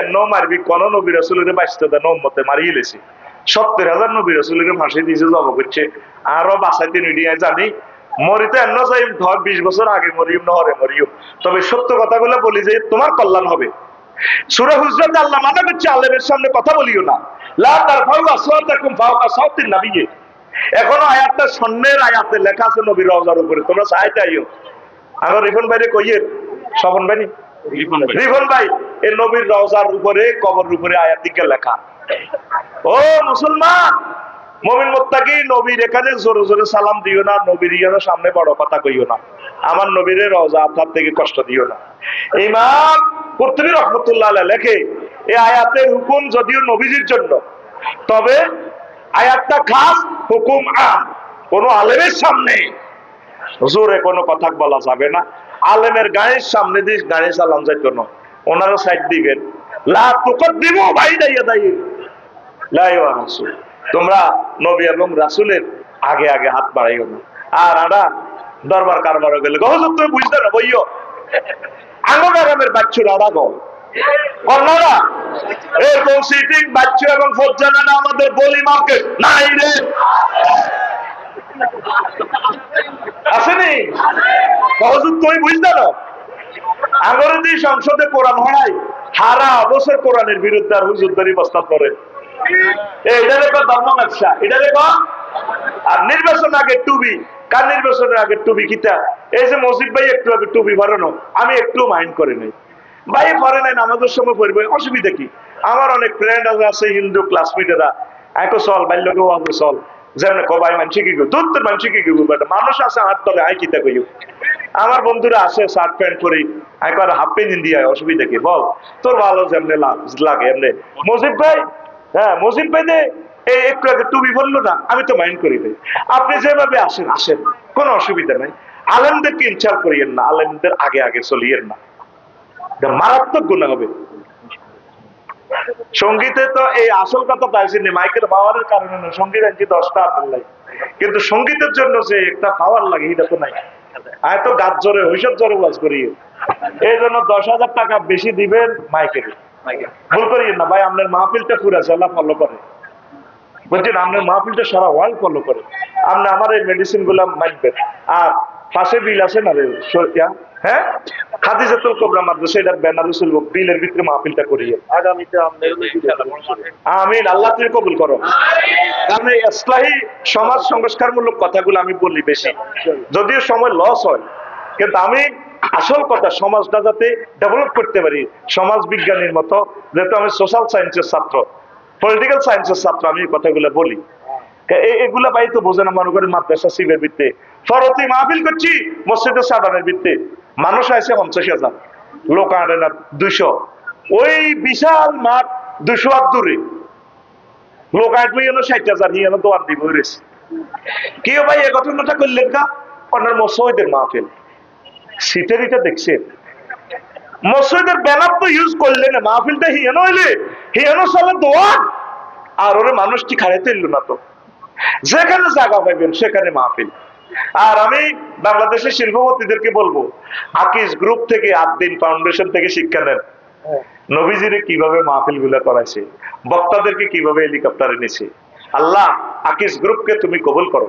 এন্ন মারবি কোন নবী রাসূলের বাইশটা উম্মতে মারিয়ে লেছে 70,000 নবী রাসূলের ফাঁসি দিয়েছে জব করছে আরো বাঁচাইতে নিয়ে জানি মরিতে এন্ন চাই ধর 20 বছর আগে মরিয়ম নহরে মরিয়ম তবে সত্য কথাগুলো বলি যে তোমার কল্যাণ হবে। সূরা হুজরাতে আল্লাহ মানা করছে আলেমের সামনে কথা বলিও না, লা তারফাউ আসওয়াতাকুম ফাওকা সাওতিন নাবিয়্যি। এখনো আয়াতটা সামনের আয়াতে লেখা আছে নবীর রওজার উপরে, তোমরা চাইতে আইও। আমার রিফন ভাইরে কইয়ের, স্বপন ভাই রিফন ভাই এই নবীর রওজার উপরে কবরের উপরে আয়াত দিকে লেখা। ও মুসলমান মুমিন মুত্তাকি, নবীর এখানে জোরে জোরে সালাম দিও না, নবীর ইয়ার সামনে বড় কথা কইও না, আমার নবীর রওজা আপনার থেকে কষ্ট দিও না। ইমাম কুরতুবী রাহমাতুল্লাহ আলাইহি লেখে এই আয়াতের হুকুম যদিও নবীজির জন্য, তবে আয়াতটা খাস হুকুম আম। কোন আলেমের সামনে জোরে কোনো কথা বলা যাবে না, আলেমের গায়ের সামনে দিয়ে গায়ে সালাম যাইতো না, ওনারা সাইড দিবেন। লা তুকদ্দিমু বাইনা ইয়াদাইহি লা ইয়ারাসুল, তোমরা নবী এবং রাসূলের আগে আগে হাত বাড়াইও না। আর আড়া দরবার কারবার গেলে হুজুর তুমি বুঝতে না বইও আঙ্গো গ্রামের বাচ্চারা আড়া গো কন্যারা এরকম সিটিং বাচ্চা এবং ফজ্জানা না আমাদের বলি মার্কেট নাই রে, আসেনি হুজুর তুমি বুঝতে না আমার যে সংসদে কোরআন হয় হারা অবসর কোরআনের বিরুদ্ধে আর হুজুরদারি প্রস্তাব করে, এটা রেখো ধর্ম ব্যবসা, এটা রেখো। আর নির্বাচন আগে টুবি, কার নির্বাচনের আগে টুবি কিতা? এই যে মসজিদ ভাই একটু আগে টুবি ভরানো আমি একটু মাইন্ড করে নাই, ভাই পরে নাই নামাজের সময় পড়বে, অসুবিধা কি? আমার অনেক ফ্রেন্ড আছে হিন্দু ক্লাসমেটেরা একো চল বাল্যকে আগে চল যেমন কবাই মানছি কি দুধ মানছি কি মানুষ আছে হাত তলে আয় কিতা কই। আমার বন্ধুরা আসে শার্ট প্যান্ট পরি একবার হাফ প্যান্ট ইন্ডিয়া, অসুবিধা কি বল? তোর ভালো যেমনি লাগে এমনি। মসজিদ ভাই, হ্যাঁ মসজিদ ভাই দে এই একটু আগে টুবি বললো না, আমি তো মাইন্ড করি দেয়। আপনি যেভাবে আসেন আসেন, কোনো অসুবিধা নাই। আলেমদেরকে ইনচার করিয়েন না, আলেমদের আগে আগে চলিয়েন না, মারাত্মক গুনাহ হবে। সঙ্গীতে তো এই আসল কথা পাইছেন মাইকের পাওয়ারের কারণে না, সঙ্গীত আনছি 10টা আর নাই, কিন্তু সঙ্গীতের জন্য যে একটা পাওয়ার লাগে এটা তো নাই। আয় তো গাছ জোরে হৈসব জোরে ওয়াজ করি, এই জন্য 10,000 টাকা বেশি দিবেন মাইকের। ভুল করিয়েন না ভাই, আপনার মাহফিলটা পুরা আল্লাহ ফলো করে, বলছেন আপনার মাহফিলটা সারা ওয়ার্ল্ড ফলো করে। আপনি আমার এই মেডিসিন গুলা মানবেন। আর পাশে বিল আছে না রে, হ্যাঁ খাদিজাতুল কুবরা মাদ্রাসা, এটার ব্যানারে চলবো, বিলের ভিতরে মাহফিলটা করিয়ে আগামীতে আমিন। আল্লাহ তুমি কবুল করো। কারণ এই ইসলাহি সমাজ সংস্কারমূলক কথাগুলো আমি বলি বেশি, যদিও সময় লস হয়, কিন্তু আমি আসল কথা সমাজটা যাতে ডেভেলপ করতে পারি সমাজ বিজ্ঞানীর মতো, যেহেতু আমি সোশ্যাল সায়েন্সের ছাত্র, পলিটিক্যাল সায়েন্সের ছাত্র, আমি এই কথাগুলো বলি। এগুলা পাই তো বোঝে না, মনে করেন মাদ্রাসা শিবের ভিত্তে ফরতি মাহফিল করছি মসজিদের সাধারণের ভিত্তে, মানুষ আছে 50,000, লোক আনে না 200, ওই বিশাল মাঠ 200 হাত দূরে লোক আসবে 60,000 হিয়ানো দোয়ার দিব রেছে। কেউ ভাই এ ঘটনাটা করলেন কা? আপনার মসজিদের মাহফিল সিটের এটা দেখছেন, মসজিদের ব্যানার তো ইউজ করলেন, মাহফিলটা হিয়ানো হইলে হিয়ানো চলে দোয়ার, আর ওরে মানুষটি খাড়াইতে এলো না তো, যেখানে জায়গা পাইবেন সেখানে মাহফিল। আর আমি বাংলাদেশের শিল্পপতিদেরকে বলবো, আকিজ গ্রুপ থেকে, আদ্দিন ফাউন্ডেশন থেকে শিক্ষা নেন, নবীজিরে কিভাবে মাহফিল গুলা করাইছে, বক্তাদেরকে কিভাবে হেলিকপ্টারে নিছে। আল্লাহ আকিজ গ্রুপকে তুমি কবুল করো,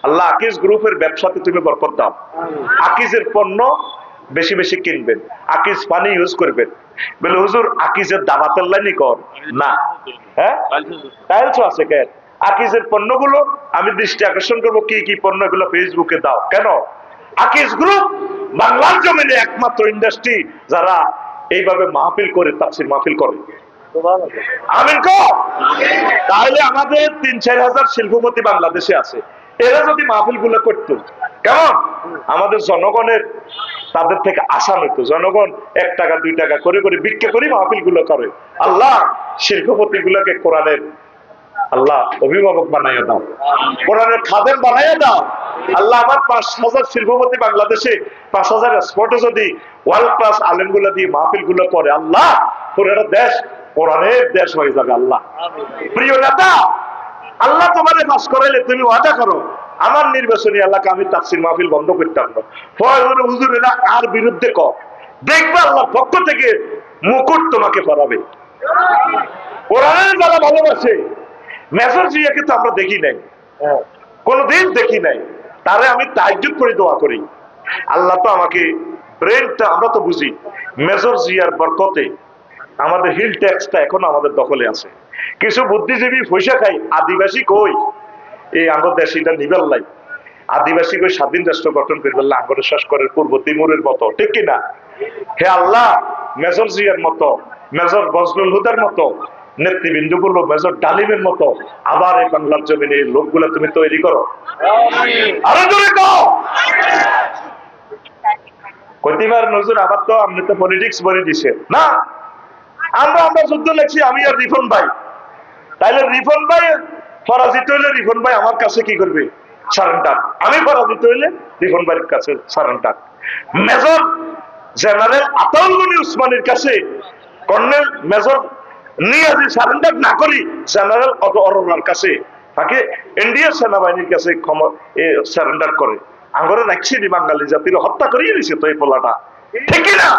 আল্লাহ আকিজ গ্রুপের ব্যবসাতে তুমি বরকত দাও, আকিজের পণ্য বেশি বেশি কিনবেন, আকিজ পানি ইউজ করবেন। বলে হুজুর আকিজের দাবাতের লাইনই কর না, হ্যাঁ টাইলস আছে কেন? আকিজের পণ্যগুলো আমি দৃষ্টি আকর্ষণ করবো, কি কি পণ্য এগুলো ফেসবুকে দাও। কেন? আকিজ গ্রুপ বাংলার জমিনে একমাত্র ইন্ডাস্ট্রি যারা এইভাবে মাহফিল করে, তাফসীর মাহফিল করে। আমিন কো। তাহলে আমাদের 3-4 হাজার শিল্পপতি বাংলাদেশে আছে, এরা যদি মাহফিল গুলো করতো কেমন, আমাদের জনগণের তাদের থেকে আশা হইতো, জনগণ 1 টাকা 2 টাকা করে করে বিক্রি করে মাহফিল গুলো করে। আল্লাহ শিল্পপতি গুলোকে কোরআনের আল্লাহ অভিভাবক বানাইয়া দাও, কোরআনের খাদেম বানাইয়া দাও। আল্লাহ আমার 5,000 শিল্পপতি বাংলাদেশে 5,000 স্পটে যদি ওয়ার্ল্ড ক্লাস আলেম গুলো দিয়ে মাহফিল গুলো করে, আল্লাহ পুরো দেশ কোরআনের দেশ হয়ে যাবে। আল্লাহ প্রিয় নেতা, আল্লাহ তোমাদের পাস করাইলে তুমি ওয়াদা করো আমার নির্বাচনী এলাকা আমি তাফসীর মাহফিল বন্ধ করতাম না। হুজুর এরা আর বিরুদ্ধে কর, দেখবে আল্লাহর পক্ষ থেকে মুকুট তোমাকে পরাবে। কোরআনের যারা ভালোবাসে, মেজর জিয়াকে তো আমরা দেখি নাই, কোনদিন দেখি নাই, তারে আমি তাহাজ্জুদ করে দোয়া করি, আল্লাহ তো আমাকে ব্রেনটা, আমরা তো বুঝি মেজর জিয়ার বরকতে আমাদের হিল ট্যাক্সটা এখন আমাদের দখলে আছে। কিছু বুদ্ধিজীবী পয়সা খাই, আদিবাসী কই এই আমাদের দেশে এটা নিবেল নাই, আদিবাসী কই স্বাধীন রাষ্ট্র গঠন করে বললে আঙ্গরের শ্বাস করে পূর্ব তিমুরের মতো, ঠিক কিনা? হে আল্লাহ, মেজর জিয়ার মতো, মেজর বজলুল হুদার মতো নেতৃবৃন্দ গুলো, মেজর ডালিমের মতো আবার এই বাংলার জমিনে এই লোকগুলো তুমি তৈরি করো। আরো জোরে কও। কতিবার নজর আবার তো আপনি তো পলিটিক্স বলে দিছে না, আমরা যুদ্ধ লেখছি আমি আর রিফন ভাই, তাইলে রিফন ভাই পরাজিত হইলে রিফন ভাই আমার কাছে কি করবে? সারেন্ডার। আমি পরাজিত হইলে রিফন ভাইয়ের কাছে surrender. Major general Ataul Gani উসমানের কাছে কর্নেল মেজর নিয়াজি সারেন্ডার না করি জেনারেল অরোরার কাছে, তাকে ইন্ডিয়ার সেনাবাহিনীর কাছে সারেন্ডার করে। আঙ্গরে রাখছি বাঙালি জাতির হত্যা করিয়ে দিছে তো এই পোলাটা, ঠিক না?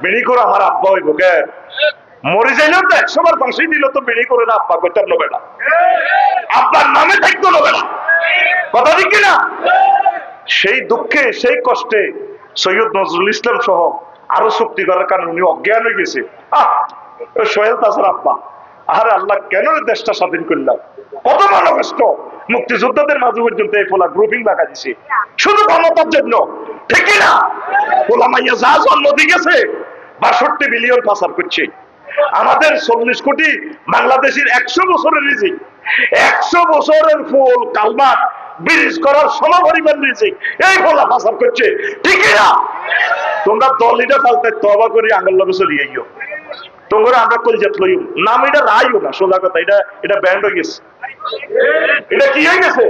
বেড়ি করে আমার আব্বা হইব কে? মরে যাইলেও তো 100 বার ফাঁসি দিল তো বেড়ি করে না আব্বা কইতার নেবে না, আব্বার নামে থাকতো নেবে না, কথা ঠিক না? সেই দুঃখে সেই কষ্টে সৈয়দ নজরুল ইসলাম সহ আরো শক্তি করার কারণে উনি অজ্ঞান হয়ে গেছে। সোহেল তাসার আব্বা, আরে আল্লাহ কেন দেশটা স্বাধীন করলাম, কত মানব কষ্ট, মুক্তিযোদ্ধাদের মাঝে পর্যন্ত এই পোলা গ্রুপিং লাগা দিছে শুধু ক্ষমতার জন্য, ঠিক না? পোলা মাইয়া যা জন্ম দিয়ে গেছে 62 বিলিয়ন পাচার করছে। আমাদের 40 কোটি বাংলাদেশের 100 বছরের রিজিক, 100 বছরের ফুল কালবাট ব্রিজ করার সমপরিমাণ রিজিক এই পোলা পাচার করছে, ঠিক না? তোমরা দলিটা ফালতে তওবা করে আঙ্গুল লগে চলিয়ে আইও, তোমরা আমরা কলজাত লইও নাম, এটা রাইও না, সোজা কথা, এটা ব্যান্ড হয়ে গেছে, এটা কি হয়ে গেছে।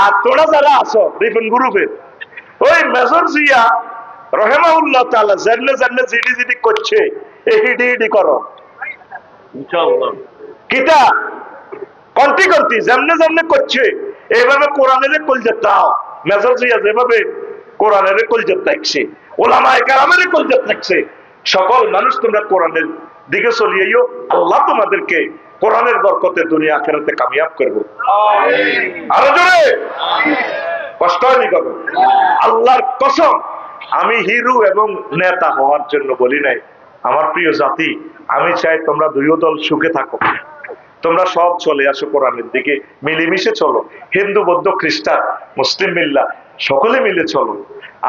আর তোমরা যারা আছো রিফন গ্রুপে, ওই মেজর জিয়া রহেমাউল্লাহ তাআলা জান্নাত জান্নাত জিডি জিডি করছে, এই হিডি হিডি করো ইনশাআল্লাহ, কিটা কন্টি কন্টি জান্নাত জান্নাত করছে, এইভাবে কোরআনের কলজাত দাও। মেজর জিয়া যেভাবে কোরআনের কলজাত থাকছে, ওলামায়ে কেরামের কলজাত থাকছে, সকল মানুষ তোমরা কোরআনের দিকে চলিয়েও আল্লাহ তোমাদেরকে কোরআনের বরকতে দুনিয়া আখিরাতে কামিয়াব করবে। আরো জোরে কষ্ট হয়নি কবে? আল্লাহর কসম, আমি হিরো এবং নেতা হওয়ার জন্য বলি নাই। আমার প্রিয় জাতি, আমি চাই তোমরা দুইও দল সুখে থাকো, তোমরা সব চলে আসো কোরআনের দিকে, মিলেমিশে চলো, হিন্দু বৌদ্ধ খ্রিস্টান মুসলিম মিল্লা সকলে মিলে চলো।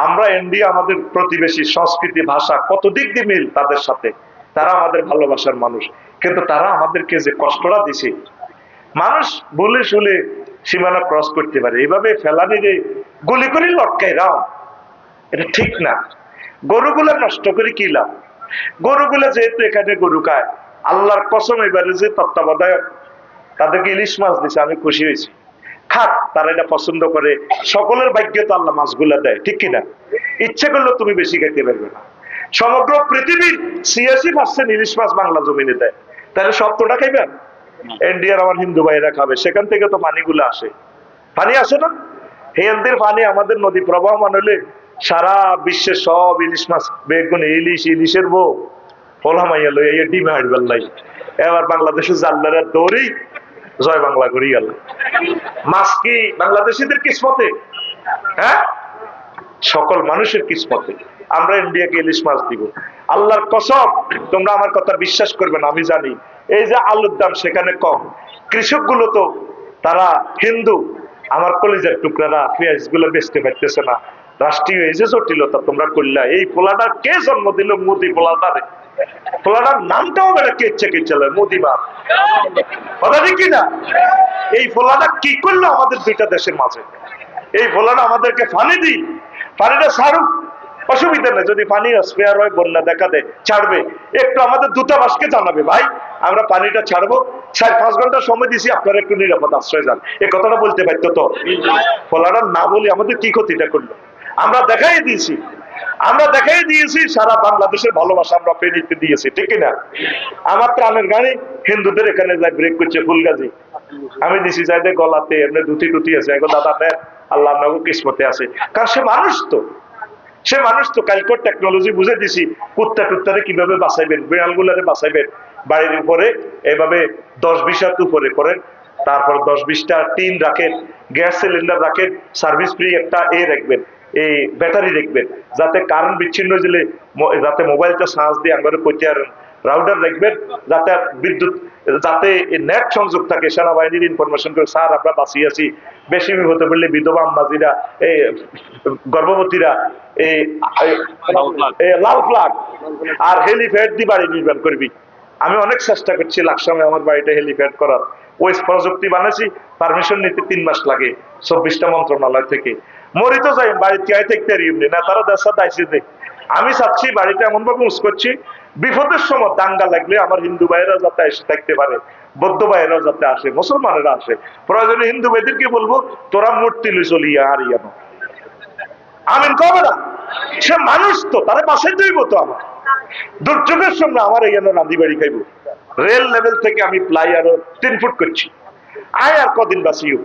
আমরা ইন্ডিয়া আমাদের প্রতিবেশী, সংস্কৃতি ভাষা কত দিক দিয়ে মিল তাদের সাথে, তারা আমাদের ভালোবাসার মানুষ, কিন্তু তারা আমাদেরকে যে কষ্টটা দিছে, মানুষ বলে শুলে সীমানা ক্রস করতে পারে, এইভাবে ফেলানিরে গুলি করে লটকাই রাও, এটা ঠিক না। গরুগুলা নষ্ট করে কি লাভ? গরুগুলা যেহেতু এখানে গরু খায়, আল্লাহর কসম এবারে যে তত্ত্বাবধায়ক তাদেরকে ইলিশ মাছ দিছে, আমি খুশি হয়েছি, খাক, তারা এটা পছন্দ করে, সকলের ভাগ্য তো আল্লাহ মাছগুলা দেয়, ঠিক কিনা? ইচ্ছে করলে তুমি বেশি খেতে পারবে না। সমগ্র পৃথিবীর 86% ইলিশ মাছ বাংলা জমিনে দেয়, তাহলে সব তোটা খাইবেন? ইন্ডিয়ার আমার হিন্দু ভাইরা খাবে, সেখান থেকে তো পানিগুলো আসে, পানি আসে না? হেয়ানদের পানি আমাদের নদী প্রবাহমান হলে সারা বিশ্বের সব ইলিশ মাছ, বেগুন ইলিশ, ইলিশের বউ ফলা মাইয়া লই এই ডিমে হাঁটবেন লাই, এবার বাংলাদেশের জাল্লারা দৌড়েই জয় বাংলা করি গেল। মাছ কি বাংলাদেশিদের কিসমতে? হ্যাঁ, সকল মানুষের কিসমতে। আমরা ইন্ডিয়াকে ইলিশ মাছ দিব, আল্লাহর কসম, তোমরা আমার কথা বিশ্বাস করবে না, আমি জানি। এই যে আলুর দাম সেখানে কম, কৃষক গুলো তো তারা হিন্দু, আমার কলিজার টুকরারা পেঁয়াজ গুলো বেচতে পারতেছে না। রাষ্ট্রীয় এই যে জটিলতা তোমরা করলা, এই পোলাটা কে জন্ম দিল? মোদি পোলাটারে, পোলাটার নামটাও বেটা কে ইচ্ছে কে চলে, মোদি বাপ, কথা ঠিক কিনা? এই পোলাটা কি করলো আমাদের দুইটা দেশের মাঝে? এই পোলাটা আমাদেরকে পানি দিই, পানিটা ছাড়ুক, অসুবিধা নেই, যদি পানি স্পেয়ার হয়, বন্যা দেখা দেয়, ছাড়বে, একটু আমাদের দূতাবাসকে জানাবে, ভাই আমরা পানিটা ছাড়বো, 4-5 ঘন্টা সময় দিছি, আপনারা একটু নিরাপদ আশ্রয় যান, এই কথাটা বলতে পারতো তো। পোলাটা না বলি আমাদের কি ক্ষতিটা করলো? আমরা দেখাই দিয়েছি সারা বাংলাদেশের ভালোবাসা আমরা পেয়ে দিয়েছি, ঠিক না? আমার প্রাণের গাড়ি হিন্দুদের এখানে যায় ব্রেক করছে ফুলগাজি, আমি দিছি যাই গলাতে এমনি দুটি টুটি আছে, এখন দাদা নেন, আল্লাহ নবু কিসমতে আছে, কারণ সে মানুষ তো, সে মানুষ তো কালকে টেকনোলজি বুঝে দিছি, কুত্তা টুত্তারে কিভাবে বাঁচাইবেন, বিড়াল গুলারে বাঁচাইবেন, বাড়ির উপরে এভাবে 10-20 হাত উপরে করেন, তারপর 10-20টা টিন রাখেন, গ্যাস সিলিন্ডার রাখেন, সার্ভিস ফ্রি একটা রাখবেন, এই ব্যাটারি রাখবেন, যাতে কারেন্ট বিচ্ছিন্ন হলে যাতে মোবাইলটা চার্জ দিয়ে একবারে করতে পারেন, রাউটার রাখবেন, যাতে বিদ্যুৎ, যাতে নেট সংযোগ থাকে, সেনাবাহিনীর ইনফরমেশন করে স্যার আমরা বাঁচিয়ে আছি, বেশি বিপদে পড়লে বিধবা আম্মাজিরা, এই গর্ভবতীরা, এই লাল ফ্ল্যাগ আর হেলিপ্যাড দিয়ে বাড়ি নির্মাণ করবি। আমি অনেক চেষ্টা করছি লাকসামে আমার বাড়িটা হেলিপ্যাড করার, ওই প্রযুক্তি বানাইছি, পারমিশন নিতে 3 মাস লাগে 24টা মন্ত্রণালয় থেকে। মরি তো যাই বাড়িতে আয় থাকতে না, তারা দেশা দাইছে যে আমি চাচ্ছি বাড়িটা এমন ভাবে উস করছি, বিপদের সময় দাঙ্গা লাগলে আমার হিন্দু ভাইয়েরা যাতে এসে থাকতে পারে, বৌদ্ধ ভাইয়েরাও যাতে আসে, মুসলমানেরা আসে, প্রয়োজনে হিন্দু ভাইদেরকে বলবো তোরা মূর্তি লই চলিয়া আর ইয়ানো আমিন কবে না, সে মানুষ তো, তারা বাসায় দইব তো। আমার দুর্যোগের সময় আমার এই রাঁধি বাড়ি খাইব, রেল লেভেল থেকে আমি প্লাই আরো 3 ফুট করছি, আয় আর কদিন বাঁচিও।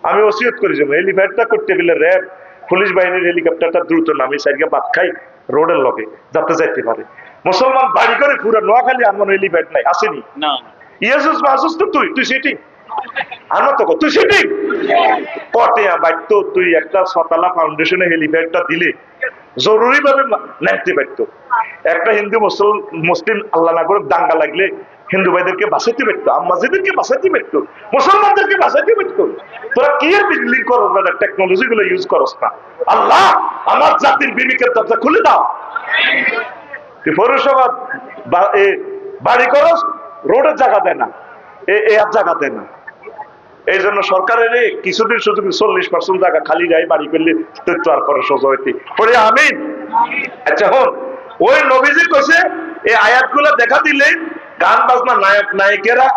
আমি ওসিয়ত করি যে হেলিপ্যাডটা করতে গেলে র্যাব পুলিশ বাহিনীর হেলিকপ্টারটা দ্রুত নামি সাইডকে বাদ খাই রোডের লগে যাতে যাইতে পারে। মুসলমান বাড়ি করে পুরো নোয়াখালী আমার হেলিপ্যাড নাই, আসেনি ইয়াসুস মাসুস তো তুই সেটি আমার তো তুই সেটি কটে বাইত, তুই একটা 6 তলা ফাউন্ডেশনে হেলিপ্যাডটা দিলে জরুরি ভাবে নামতে পারত। একটা হিন্দু মুসলিম আল্লাহ না করে দাঙ্গা লাগলে হিন্দু ভাইদেরকে বাঁচাইতে পারতো, আম্মাজিদেরকে বাঁচাইতে পারতো, মুসলমানদেরকে বাঁচাইতে পারতো। তোরা কি এর বিজলি করস না, টেকনোলজি গুলো ইউজ করস না। আল্লাহ আমার জাতির বিবেকের দরজা খুলে দাও। পৌরসভা বাড়ি করস, রোডের জায়গা দেয় না, আর জায়গা দেয় না। এই জন্য সরকারের কিছুদিন শুধু 40% জায়গা খালি যায়, বাড়ি করলে তো আর করে সোজা হইতে পরে আমিন। আচ্ছা হন, ওই নবীজি কইছে এই আয়াতগুলো দেখা দিলে গান বাজনা নায়ক নায়িকেরা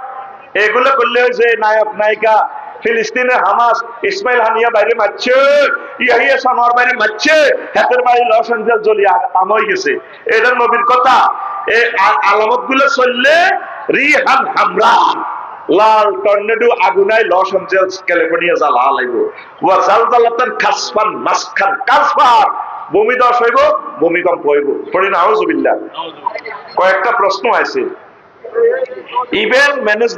এগুলো করলে হয়েছে, নায়ক নায়িকা ফিলিস্তিনের হামাস ইসমাইল হানিয়া বাইরে মারছে, ইয়াহিয়া সানোয়ার বাইরে মারছে, হাতের বাড়ি লস এঞ্জেলস জ্বলিয়ে আম হয়ে গেছে, এটা নবীর কথা। এই আলামত গুলো চললে রিহান হামরা লাল টর্নেডো আগুনায় লস এঞ্জেলস ক্যালিফোর্নিয়া জ্বালা লাগবে, ওয়া জালজালাতান কাসফান মাসখান কাসফার, ভূমি ধস হইব, ভূমিকম্প হইব। পড়ি না আউযুবিল্লাহ। কয়েকটা প্রশ্ন আছে। Event management